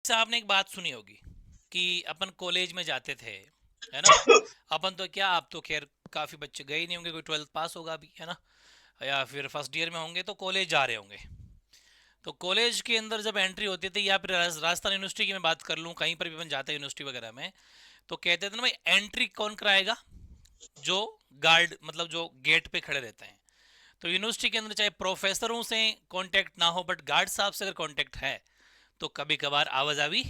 से आपने एक बात सुनी होगी कि अपन कॉलेज में जाते थे, है ना। अपन तो क्या, आप तो खैर काफ़ी बच्चे गए ही नहीं होंगे, कोई 12th पास होगा अभी, है ना, या फिर फर्स्ट ईयर में होंगे तो कॉलेज जा रहे होंगे। तो कॉलेज के अंदर जब एंट्री होती थी, या फिर राजस्थान यूनिवर्सिटी की मैं बात कर लूँ, कहीं पर भी अपन जाते हैं यूनिवर्सिटी वगैरह में, तो कहते थे ना भाई, एंट्री कौन कराएगा? जो गार्ड, मतलब जो गेट पे खड़े रहते हैं। तो यूनिवर्सिटी के अंदर चाहे प्रोफेसरों से कांटेक्ट ना हो, बट गार्ड साहब से अगर कांटेक्ट है तो कभी कभार आवाजावी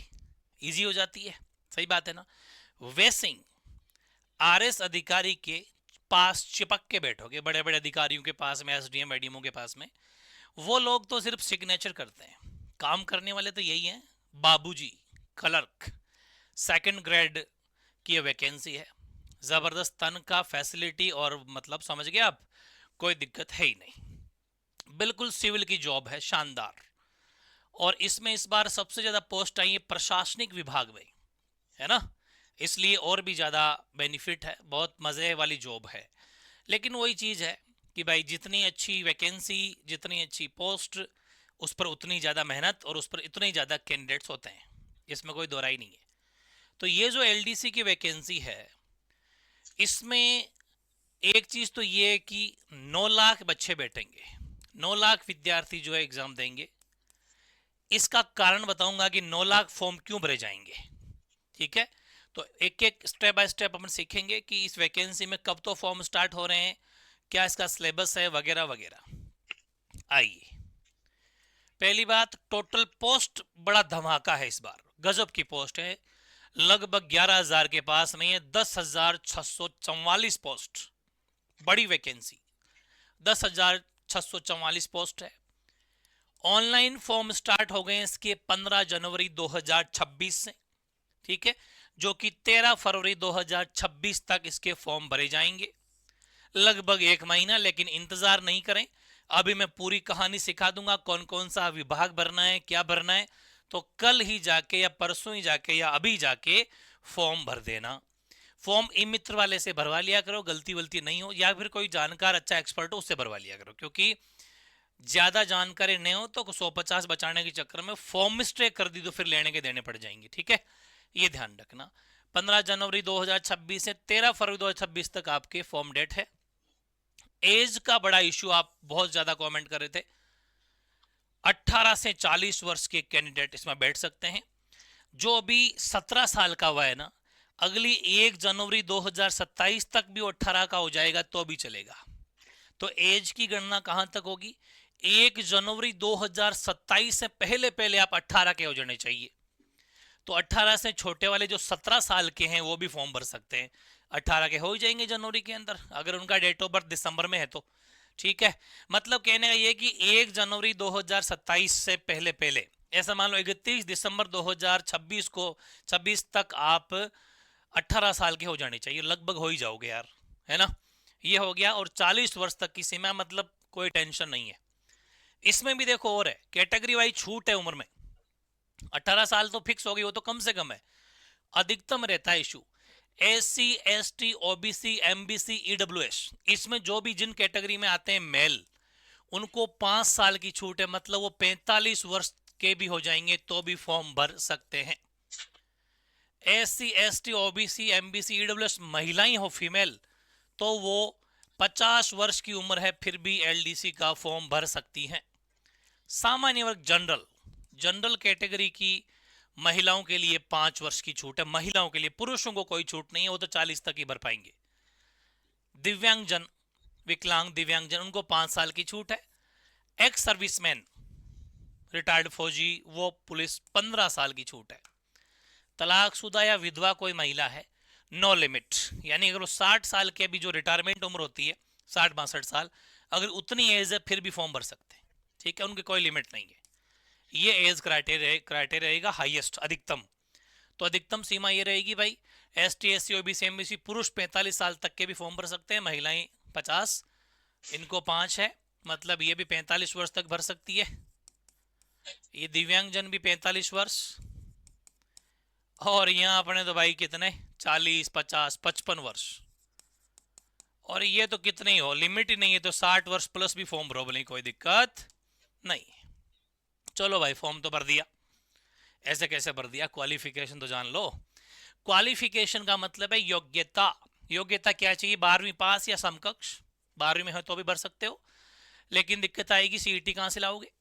इजी हो जाती है। सही बात है ना। वैसे आरएस अधिकारी के पास चिपक के बैठोगे, बड़े बड़े अधिकारियों के पास में, एसडीएम एडीएमओ के पास में, वो लोग तो सिर्फ सिग्नेचर करते हैं। काम करने वाले तो यही हैं, बाबूजी, क्लर्क, सेकंड ग्रेड की ये वैकेंसी है। जबरदस्त तन का फैसिलिटी, और मतलब समझ गए आप, कोई दिक्कत है ही नहीं। बिल्कुल सिविल की जॉब है, शानदार। और इसमें इस बार सबसे ज्यादा पोस्ट आई है प्रशासनिक विभाग में, है ना। इसलिए और भी ज़्यादा बेनिफिट है, बहुत मज़े वाली जॉब है। लेकिन वही चीज़ है कि भाई, जितनी अच्छी वैकेंसी, जितनी अच्छी पोस्ट, उस पर उतनी ज़्यादा मेहनत और उस पर इतने ज़्यादा कैंडिडेट्स होते हैं, इसमें कोई दोहराई नहीं है। तो ये जो एलडीसी की वैकेंसी है, इसमें एक चीज़ तो ये है कि 9 लाख बच्चे बैठेंगे, 9 लाख विद्यार्थी जो है एग्ज़ाम देंगे। इसका कारण बताऊंगा कि 9 लाख फॉर्म क्यों भरे जाएंगे। ठीक है। तो एक एक स्टेप बाय स्टेप अपन सीखेंगे कि इस वैकेंसी में कब तो फॉर्म स्टार्ट हो रहे हैं, क्या इसका सिलेबस है, वगैरह वगैरह। आइए, पहली बात, टोटल पोस्ट बड़ा धमाका है इस बार, गजब की पोस्ट है। लगभग 11,000 के पास में है, 10,644 पोस्ट, बड़ी वैकेंसी। 10,644 पोस्ट है। ऑनलाइन फॉर्म स्टार्ट हो गए हैं इसके 15 जनवरी 2026 से। ठीक है। जो कि 13 फरवरी 2026 तक इसके फॉर्म भरे जाएंगे। लगभग एक महीना, लेकिन इंतजार नहीं करें। अभी मैं पूरी कहानी सिखा दूंगा, कौन कौन सा विभाग भरना है, क्या भरना है। तो कल ही जाके या परसों ही जाके या अभी जाके फॉर्म भर देना। फॉर्म ई मित्र वाले से भरवा लिया करो, गलती वलती नहीं हो, या फिर कोई जानकार अच्छा एक्सपर्ट हो उससे भरवा लिया करो, क्योंकि ज्यादा जानकारी नहीं हो तो 150 बचाने के चक्कर में फॉर्म मिस्टेक कर दी तो फिर लेने के देने पड़ जाएंगे। ठीक है, ये ध्यान रखना। 15 जनवरी 2026 से 13 फरवरी 2026 तक आपके फॉर्म डेट है। एज का बड़ा इशू आप बहुत ज्यादा कमेंट कर रहे थे। 18 से 40 वर्ष के कैंडिडेट इसमें बैठ सकते हैं। जो अभी 17 साल का हुआ है ना, अगली 1 जनवरी 2027 तक भी वो 18 का हो जाएगा तो भी चलेगा। तो एज की गणना कहां तक होगी? 1 जनवरी 2027 से पहले पहले आप 18 के हो जाने चाहिए। तो 18 से छोटे वाले जो 17 साल के हैं वो भी फॉर्म भर सकते हैं। 18 के हो ही जाएंगे जनवरी के अंदर, अगर उनका डेट ऑफ बर्थ दिसंबर में है तो। ठीक है। मतलब कहने का ये कि 1 जनवरी 2027 से पहले पहले, ऐसा मान लो 31 दिसंबर 2026 को, 26 तक आप 18 साल के हो जाने चाहिए। लगभग हो ही जाओगे यार, है ना। ये हो गया। और 40 वर्ष तक की सीमा, मतलब कोई टेंशन नहीं है। इसमें भी देखो और है, कैटेगरी वाइज छूट है उम्र में। 18 साल तो फिक्स हो गई, वो तो कम से कम है। अधिकतम रहता है issue SC ST OBC MBC EWS, इसमें जो भी जिन कैटेगरी में आते हैं मेल, उनको 5 साल की छूट है। मतलब वो 45 वर्ष के भी हो जाएंगे तो भी फॉर्म भर सकते हैं। SC ST OBC MBC EWS महिलाएं हो, फीमेल, तो वो 50 वर्ष की उम्र है फिर भी LDC का फॉर्म भर सकती हैं। सामान्य वर्ग, जनरल, जनरल कैटेगरी की महिलाओं के लिए 5 वर्ष की छूट है, महिलाओं के लिए। पुरुषों को कोई छूट नहीं है, वो तो 40 तक ही भर पाएंगे। दिव्यांगजन, विकलांग दिव्यांगजन, उनको 5 साल की छूट है। एक्स सर्विसमैन, रिटायर्ड फौजी, वो पुलिस, 15 साल की छूट है। तलाकशुदा या विधवा कोई महिला है, नो लिमिट। यानी अगर वो 60 साल के, अभी जो रिटायरमेंट उम्र होती है 60-62 साल, अगर उतनी एज है फिर भी फॉर्म भर सकते हैं। ठीक है, उनकी कोई लिमिट नहीं है। ये एज क्राइटेरिया रहेगा हाईएस्ट, अधिकतम। तो अधिकतम सीमा ये रहेगी भाई, ST SC OBC MBC पुरुष 45 साल तक के भी फॉर्म भर सकते हैं, महिलाएं 50, इनको 5 है। मतलब ये भी 45 वर्ष तक भर सकती है। ये दिव्यांगजन भी 45 वर्ष। और यहाँ अपने तो भाई कितने, 40, 50, 55 वर्ष। और ये तो कितने ही हो, लिमिट ही नहीं है, तो 60 वर्ष प्लस भी फॉर्म भरो, बोले कोई दिक्कत नहीं। चलो भाई, फॉर्म तो भर दिया। ऐसे कैसे भर दिया? क्वालिफिकेशन तो जान लो। क्वालिफिकेशन का मतलब है योग्यता। योग्यता क्या चाहिए? 12वीं पास या समकक्ष। 12वीं में हो तो भी भर सकते हो, लेकिन दिक्कत आएगी सीईटी कहाँ से लाओगे,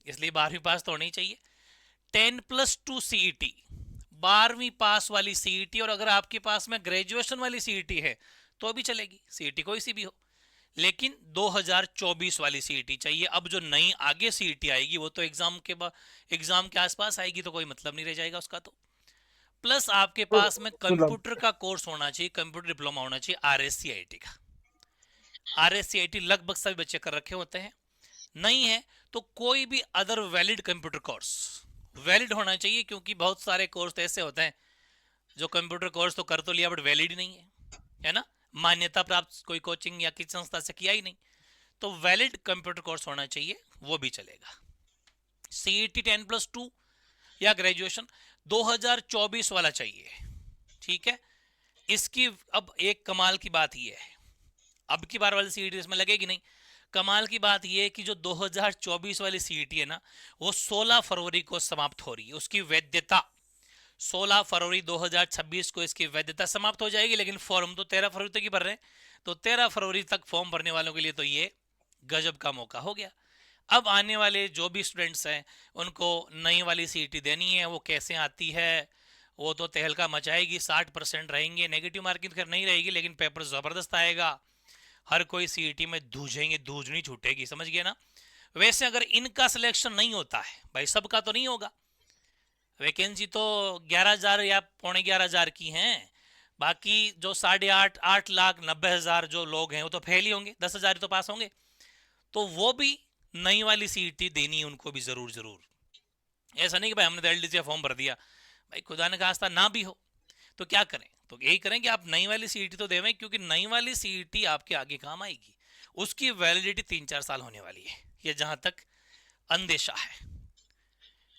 इसलिए 12वीं पास तो होनी चाहिए। 10+2 सीईटी, 12वीं पास वाली सीईटी, और अगर आपके पास में ग्रेजुएशन वाली सीईटी है तो भी चलेगी, सीईटी कोई सी भी हो, लेकिन 2024 वाली सीईटी चाहिए। अब जो नई आगे सीईटी आएगी वो तो एग्जाम के आसपास आएगी, तो कोई मतलब नहीं रह जाएगा उसका। तो प्लस आपके पास में मतलब कंप्यूटर का कोर्स होना चाहिए, कंप्यूटर डिप्लोमा होना चाहिए, आरएससीआईटी का। आरएससीआईटी लगभग सभी बच्चे कर रखे होते हैं। नहीं है तो कोई भी other valid computer course valid होना चाहिए, क्योंकि बहुत सारे कोर्स तो ऐसे होते हैं जो कंप्यूटर कोर्स तो कर तो लिया बट वैलिड ही नहीं है ना, मान्यता प्राप्त कोई कोचिंग या किसी संस्था से किया ही नहीं। तो वैलिड कंप्यूटर कोर्स होना चाहिए, वो भी चलेगा। सीईटी 10+2 या ग्रेजुएशन 2024 वाला चाहिए, ठीक है। इसकी अब एक कमाल की बात यह है, अब की बार वाली सीईटी इसमें लगेगी नहीं। कमाल की बात यह है कि जो 2024 वाली सीईटी है ना, वो 16 फरवरी को समाप्त हो रही है, उसकी वैधता 16 फरवरी 2026 को इसकी वैधता समाप्त हो जाएगी, लेकिन फॉर्म तो 13 फरवरी तक ही भर रहे हैं। तो 13 फरवरी तक फॉर्म भरने वालों के लिए तो ये गजब का मौका हो गया। अब आने वाले जो भी स्टूडेंट्स हैं उनको नई वाली सीईटी देनी है, वो कैसे आती है, वो तो तहलका मचाएगी। 60% रहेंगे, नेगेटिव मार्किंग खैर नहीं रहेगी, लेकिन पेपर ज़बरदस्त आएगा। हर कोई सीईटी में धूझेंगे, धूझ नहीं छूटेगी, समझ गए ना। वैसे अगर इनका सिलेक्शन नहीं होता है भाई, सबका तो नहीं होगा, वैकेंसी तो 11,000 या 11,500 की हैं, बाकी जो 8,8,90,000 जो लोग हैं वो तो फेल ही होंगे, 10,000 तो पास होंगे। तो वो भी नई वाली सीईटी देनी है उनको भी जरूर जरूर। ऐसा नहीं कि भाई हमने तो एलडीसी का फॉर्म भर दिया, भाई खुदा ने कहा ना भी हो तो क्या करें, तो यही करें कि आप नई वाली सीईटी तो देवें, क्योंकि नई वाली सीईटी आपके आगे काम आएगी। उसकी वैलिडिटी 3-4 साल होने वाली है, ये जहां तक अंदेशा है।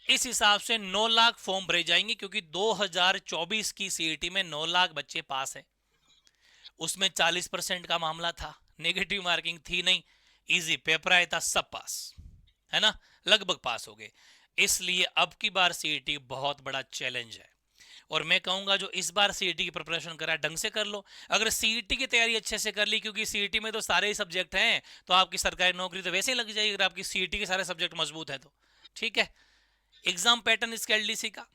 इस हिसाब से 9 लाख फॉर्म भरे जाएंगे, क्योंकि 2024 की सीईटी में 9 लाख बच्चे पास हैं। उसमें 40% का मामला था, नेगेटिव मार्किंग थी नहीं, इजी पेपर आया था, सब पास है ना, लगभग पास हो गए। इसलिए अब की बार सीईटी बहुत बड़ा चैलेंज है, और मैं कहूंगा जो इस बार सीईटी की प्रिपरेशन करा ढंग से कर लो। अगर सीईटी की तैयारी अच्छे से कर ली, क्योंकि सीईटी में तो सारे ही सब्जेक्ट हैं, तो आपकी सरकारी नौकरी तो वैसे ही लग जाएगी अगर आपकी सीईटी के सारे सब्जेक्ट मजबूत हैं तो। ठीक है। एग्जाम पैटर्न इसके एलडीसी का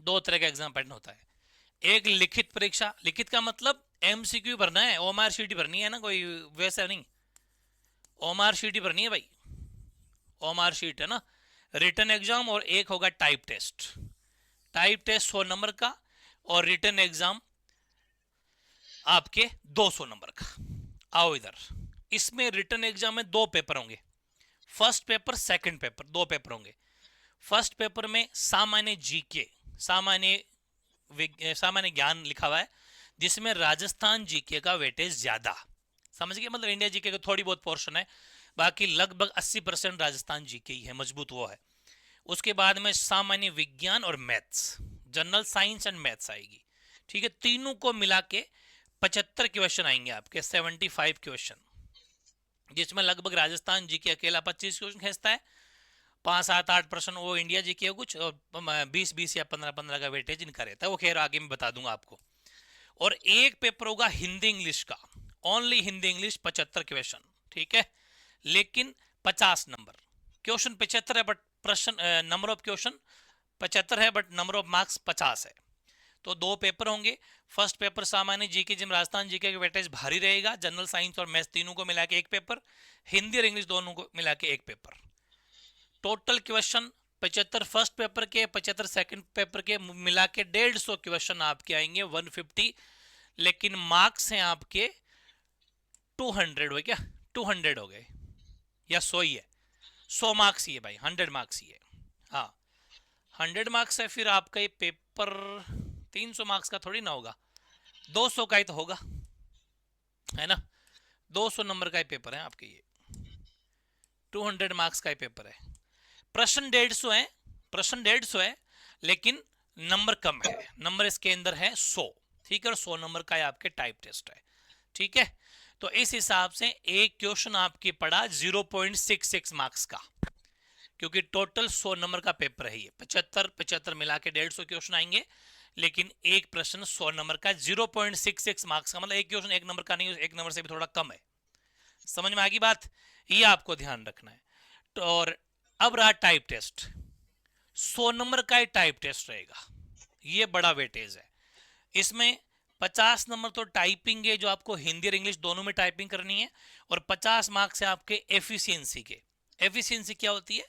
2 तरह का एग्जाम पैटर्न होता है। एक लिखित परीक्षा, लिखित का मतलब एमसीक्यू भरना है, ओएमआर शीट भरनी है ना, कोई वैसा नहीं, ओएमआर शीट भरनी है भाई, ओएमआर शीट है ना। रिटन एग्जाम और एक होगा type test. Type test 100 number का, और रिटन एग्जाम आपके 200 नंबर का। आओ इधर, इसमें रिटन एग्जाम में 2 पेपर होंगे, first paper second paper, 2 paper होंगे। फर्स्ट पेपर में सामान्य जीके, सामान्य ज्ञान लिखा हुआ है, जिसमें राजस्थान जीके का वेटेज ज्यादा, समझ गए, मतलब इंडिया जीके का थोड़ी बहुत पोर्शन है, बाकी लगभग 80% राजस्थान जीके ही है, मजबूत वो है। उसके बाद में सामान्य विज्ञान और maths, general science and maths आएगी। ठीक है, तीनों को मिला के 75 क्वेश्चन आएंगे आपके, 75 क्वेश्चन, जिसमें लगभग राजस्थान जीके अकेला 25 क्वेश्चन खींचता है, 5, 7, 8% वो इंडिया जीके कुछ, और 20 या 15 का वेटेज इनका रहता है, वो खैर आगे मैं बता दूंगा आपको। और एक पेपर होगा हिंदी इंग्लिश का, ओनली हिंदी इंग्लिश, 75 क्वेश्चन, ठीक है, लेकिन 50 नंबर। क्वेश्चन 75 है बट प्रश्न नंबर ऑफ क्वेश्चन 75 है, बट नंबर ऑफ मार्क्स 50 है। तो 2 पेपर होंगे। फर्स्ट पेपर सामान्य जीके, जिम राजस्थान जीके का वेटेज भारी रहेगा, जनरल साइंस और मैथ्स तीनों को मिला के 1 पेपर, हिंदी और इंग्लिश दोनों को मिला के 1 paper. Total question 75 first paper के, 75 सेकंड पेपर के, मिला के 150 क्वेश्चन आपके आएंगे, 150। लेकिन मार्क्स हैं आपके 200 हो क्या, 200 हो गए, या 100 ही है, 100 मार्क्स ही है भाई, 100 मार्क्स ही है। हाँ, 100 मार्क्स है, फिर आपका ये पेपर 300 मार्क्स का थोड़ी ना होगा, 200 का ही तो होगा, है ना। 200 नंबर का ही पेपर है आपके ये, 200 मार्क्स का ही पेपर है। प्रश्न 150 है, प्रश्न 150 है, लेकिन नंबर कम है, नंबर इसके अंदर है 100, ठीक है, और 100 नंबर का आपके टाइप टेस्ट है, ठीक है। तो इस हिसाब से एक क्वेश्चन आपके पड़ा 0.66 मार्क्स का, क्योंकि टोटल 100 नंबर का पेपर है ये, 75 75 मिला के 150 क्वेश्चन आएंगे, लेकिन एक प्रश्न 100 नंबर का, 0.66 मार्क्स का, मतलब एक क्वेश्चन एक नंबर का नहीं, एक नंबर से भी थोड़ा कम है। समझ में आ गई बात, ये आपको ध्यान रखना है। तो और अब रहा टाइप टेस्ट, 100 नंबर का ही टाइप टेस्ट रहेगा, ये बड़ा वेटेज है इसमें। 50 नंबर तो टाइपिंग है, जो आपको हिंदी और इंग्लिश दोनों में टाइपिंग करनी है, और 50 मार्क्स है आपके एफिशिएंसी के। एफिशिएंसी क्या होती है,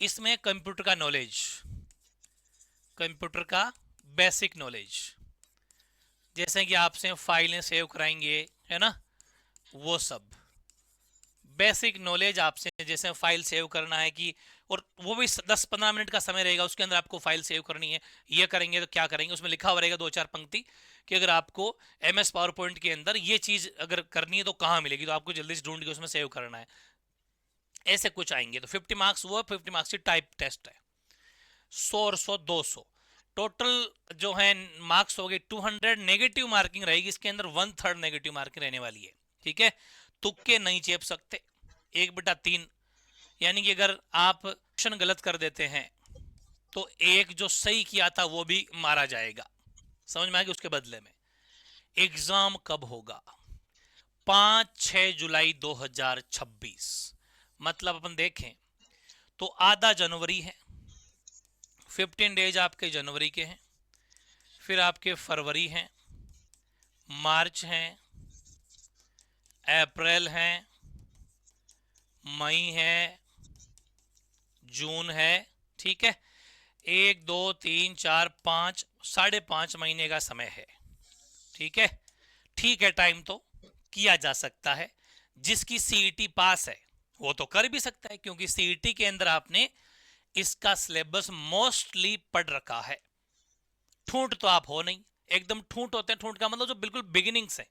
इसमें कंप्यूटर का नॉलेज, कंप्यूटर का बेसिक नॉलेज, जैसे कि आपसे फाइलें सेव कराएंगे, है ना, वो सब बेसिक नॉलेज आपसे, जैसे फाइल सेव करना है कि, और वो भी 10-15 मिनट का समय रहेगा, उसके अंदर आपको फाइल सेव करनी है, ये करेंगे तो क्या करेंगे, उसमें लिखा हुआ रहेगा 2-4 पंक्ति कि अगर आपको MS पावर पॉइंट के अंदर ये चीज अगर करनी है तो कहाँ मिलेगी, तो आपको जल्दी से ढूंढ के उसमें सेव करना है। ऐसे कुछ आएंगे, तो 50 मार्क्स वो 50 मार्क्स की टाइप टेस्ट है। 100 और 100 200 टोटल जो है मार्क्स हो गए 200। नेगेटिव मार्किंग रहेगी इसके अंदर, 1/3 नेगेटिव मार्किंग रहने वाली है, ठीक है। तुक्के नहीं चेप सकते, 1/3, यानी कि अगर आप क्वेश्चन गलत कर देते हैं तो एक जो सही किया था वो भी मारा जाएगा। समझ में आ गया। उसके बदले में एग्जाम कब होगा, 5-6 जुलाई 2026, मतलब अपन देखें तो आधा जनवरी है, 15 डेज आपके जनवरी के हैं, फिर आपके फरवरी हैं, मार्च हैं, अप्रैल हैं, मई है, जून है, ठीक है। 1 2 3 4 5, 5.5 महीने का समय है, ठीक है। ठीक है, टाइम तो किया जा सकता है। जिसकी सीईटी पास है वो तो कर भी सकता है, क्योंकि सीईटी के अंदर आपने इसका सिलेबस मोस्टली पढ़ रखा है। ठूंठ तो आप हो नहीं, एकदम ठूंठ होते हैं, ठूंठ का मतलब जो बिल्कुल बिगिनिंग्स है,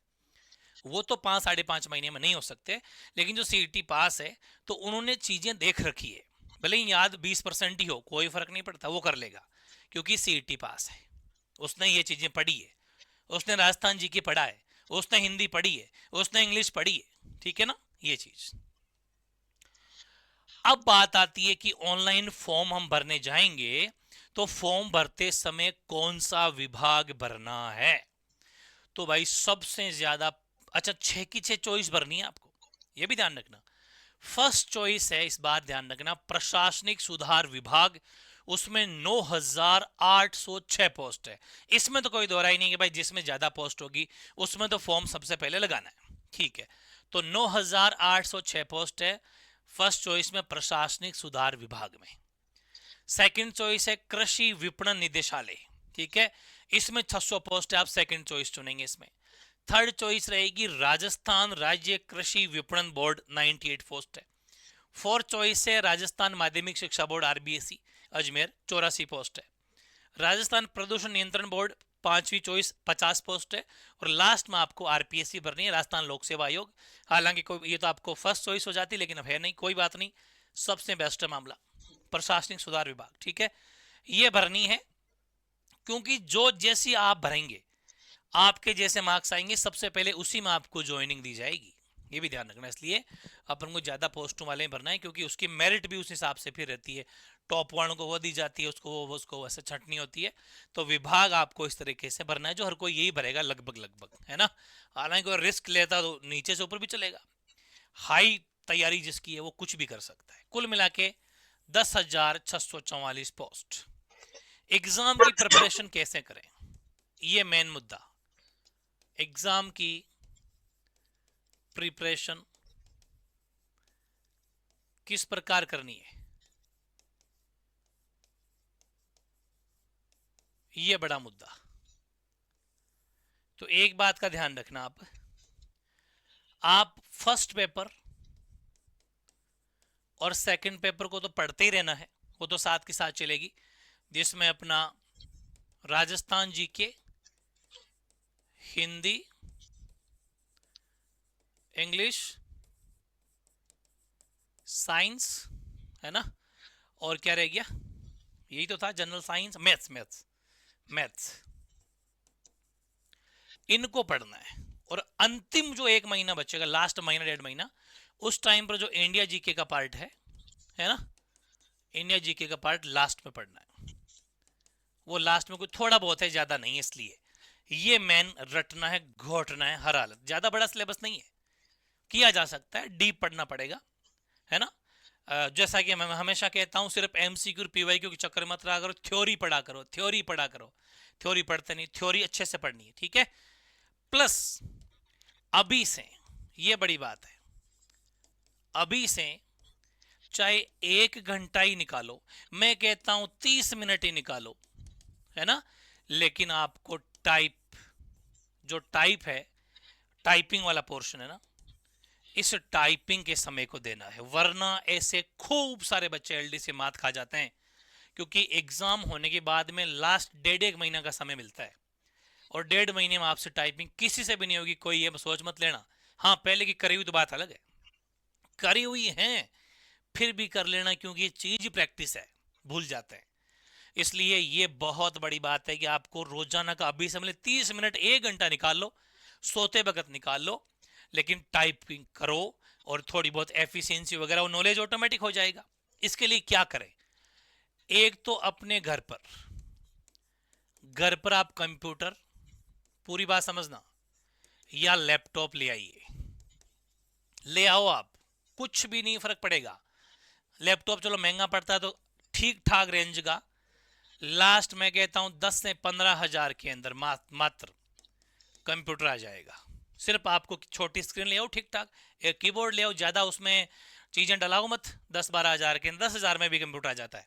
वो तो 5-5.5 महीने में नहीं हो सकते। लेकिन जो सीईटी पास है तो उन्होंने चीजें देख रखी है, भले ही याद 20% ही हो, कोई फर्क नहीं पड़ता, वो कर लेगा, क्योंकि सीईटी पास है, उसने ये चीजें पढ़ी है, उसने राजस्थान जी की पढ़ा है, उसने हिंदी पढ़ी है, उसने इंग्लिश पढ़ी है, ठीक है ना, ये चीज। अब बात आती है कि ऑनलाइन फॉर्म हम भरने जाएंगे तो फॉर्म भरते समय कौन सा विभाग भरना है। तो भाई सबसे ज्यादा, अच्छा 6 की 6 चॉइस भरनी है आपको, ये भी ध्यान रखना। फर्स्ट चॉइस है, इस बात ध्यान रखना, प्रशासनिक सुधार विभाग, उसमें 9,806 पोस्ट है। इसमें तो कोई दोहराई नहीं कि भाई जिसमें ज्यादा पोस्ट होगी उसमें तो फॉर्म सबसे पहले लगाना है, ठीक है। तो 9,806 पोस्ट है फर्स्ट चॉइस में, प्रशासनिक सुधार विभाग में। सेकंड चॉइस है कृषि विपणन निदेशालय, ठीक है, इसमें 600 पोस्ट है, आप सेकंड चॉइस चुनेंगे इसमें। थर्ड चॉइस रहेगी राजस्थान राज्य कृषि विपणन बोर्ड, 98 पोस्ट है। फोर्थ चॉइस है राजस्थान माध्यमिक शिक्षा बोर्ड RBSE अजमेर, 84 पोस्ट है। राजस्थान प्रदूषण नियंत्रण बोर्ड, पांचवी चॉइस, 50 पोस्ट है। और लास्ट में आपको RPSC भरनी है, राजस्थान लोक सेवा आयोग। हालांकि कोई, ये तो आपको फर्स्ट चॉइस हो जाती, लेकिन अब है नहीं, कोई बात नहीं, सबसे बेस्ट है मामला प्रशासनिक सुधार विभाग, ठीक है, ये भरनी है। क्योंकि जो जैसी आप भरेंगे आपके जैसे मार्क्स आएंगे, सबसे पहले उसी में आपको ज्वाइनिंग दी जाएगी, ये भी ध्यान रखना। इसलिए अपन को ज्यादा पोस्टों वाले भरना है, क्योंकि उसकी मेरिट भी उस हिसाब से फिर रहती है। टॉप वन को वो दी जाती है, उसको वैसे छंटनी होती है। तो विभाग आपको इस तरीके से भरना है, जो हर कोई यही भरेगा लगभग लगभग, है ना। हालांकि कोई रिस्क लेता तो नीचे से ऊपर भी चलेगा, हाई तैयारी जिसकी है वो कुछ भी कर सकता है। कुल मिला के 10,644 पोस्ट। एग्जाम की प्रिपरेशन कैसे करें, ये मेन मुद्दा। एग्जाम की प्रिपरेशन किस प्रकार करनी है, ये बड़ा मुद्दा। तो एक बात का ध्यान रखना, आप फर्स्ट पेपर और सेकंड पेपर को तो पढ़ते ही रहना है, वो तो साथ के साथ चलेगी, जिसमें अपना Rajasthan GK, Hindi, English, science, है ना, और क्या रह गया, यही तो था, जनरल साइंस, मैथ्स, मैथ्स, इनको पढ़ना है। और अंतिम जो 1 महीना बचेगा, लास्ट महीना 1.5 महीना, उस टाइम पर जो इंडिया जीके का पार्ट है ना, इंडिया जीके का पार्ट लास्ट में पढ़ना है, वो लास्ट में कुछ थोड़ा बहुत है, ज्यादा नहीं है, इसलिए ये मैन रटना है, घोटना है हर हालत। ज्यादा बड़ा सिलेबस नहीं है, किया जा सकता है, डीप पढ़ना पड़ेगा, है ना। जैसा कि मैं हमेशा कहता हूं, सिर्फ एमसीक्यू पीवाईक्यू के चक्कर में मत रहा करो, थ्योरी पढ़ा करो, थ्योरी पढ़ा करो। थ्योरी पढ़ते नहीं, थ्योरी अच्छे से पढ़नी है, ठीक है। प्लस अभी से, ये बड़ी बात है, अभी से चाहे 1 घंटा ही निकालो, मैं कहता हूं 30 मिनट ही निकालो, है ना, लेकिन आपको टाइप, जो टाइप है, टाइपिंग वाला पोर्शन है ना, इस टाइपिंग के समय को देना है, वरना ऐसे खूब सारे बच्चे एलडी से मात खा जाते हैं, क्योंकि एग्जाम होने के बाद में लास्ट 1.5 महीना का समय मिलता है, और 1.5 महीने में आपसे टाइपिंग किसी से भी नहीं होगी, कोई ये सोच मत लेना। हाँ, पहले की करी हुई तो बात अलग है, करी हुई है फिर भी कर लेना, क्योंकि ये चीज प्रैक्टिस है, भूल जाते हैं। इसलिए ये बहुत बड़ी बात है कि आपको रोजाना का अभी से मतलब 30 मिनट, 1 घंटा निकाल लो, सोते वक्त निकाल लो, लेकिन टाइपिंग करो, और थोड़ी बहुत एफिशिएंसी वगैरह, वो नॉलेज ऑटोमेटिक हो जाएगा। इसके लिए क्या करें, एक तो अपने घर पर आप कंप्यूटर, पूरी बात समझना, या लैपटॉप ले आइए, ले आओ आप, कुछ भी नहीं फर्क पड़ेगा। लैपटॉप चलो महंगा पड़ता है, तो ठीक ठाक रेंज का, लास्ट मैं कहता हूं 10 से 15 हजार के अंदर मात्र कंप्यूटर आ जाएगा। सिर्फ आपको छोटी स्क्रीन ले आओ, ठीक ठाक एक कीबोर्ड ले आओ, ज्यादा उसमें चीजें डलाओ मत, 10-12 हजार के, 10 हजार में भी कंप्यूटर आ जाता है,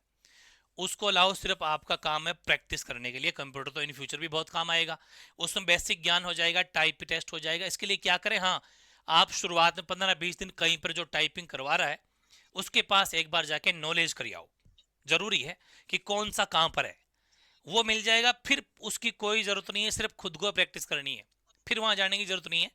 उसको लाओ। सिर्फ आपका काम है प्रैक्टिस करने के लिए, कंप्यूटर तो इन फ्यूचर भी बहुत काम आएगा, उसमें बेसिक ज्ञान हो जाएगा, टाइप टेस्ट हो जाएगा। इसके लिए क्या करें, हाँ, आप शुरुआत में 15-20 दिन कहीं पर जो टाइपिंग करवा रहा है उसके पास एक बार जाके नॉलेज कर आओ, जरूरी है कि कौन सा कहां पर है, वो मिल जाएगा। फिर उसकी कोई जरूरत नहीं है, सिर्फ खुद को प्रैक्टिस करनी है, फिर वहां जाने की जरूरत नहीं है।